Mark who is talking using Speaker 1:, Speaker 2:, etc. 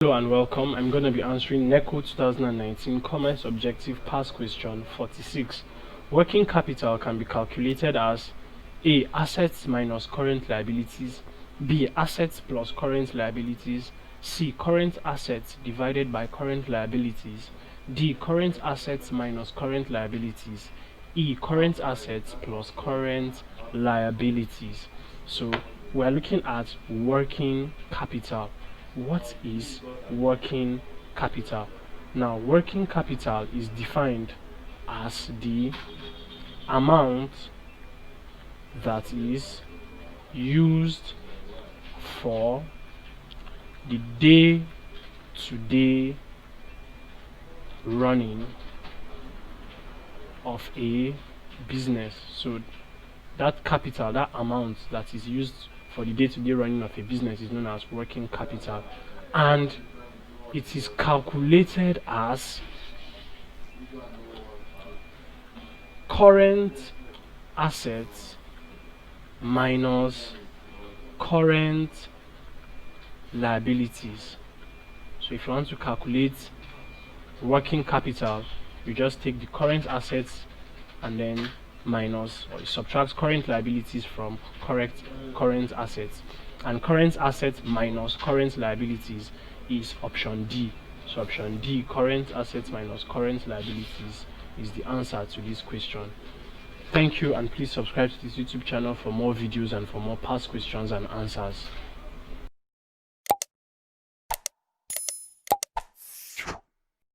Speaker 1: Hello and welcome. I'm going to be answering NECO 2019 Commerce Objective Past Question 46. Working capital can be calculated as A. Assets minus current liabilities, B. Assets plus current liabilities, C. Current assets divided by current liabilities, D. Current assets minus current liabilities, E. Current assets plus current liabilities. So we're looking at working capital. What is working capital? Now, working capital is defined as the amount that is used for the day-to-day running of a business. So that capital, that amount that is used for the day-to-day running of a business is known as working capital, and it is calculated as current assets minus current liabilities. So if you want to calculate working capital, you just take the current assets and then minus, or you subtract current liabilities from current assets, and current assets minus current liabilities is option D. So option D, current assets minus current liabilities, is the answer to this question. Thank you, and please subscribe to this YouTube channel for more videos and for more past questions and answers.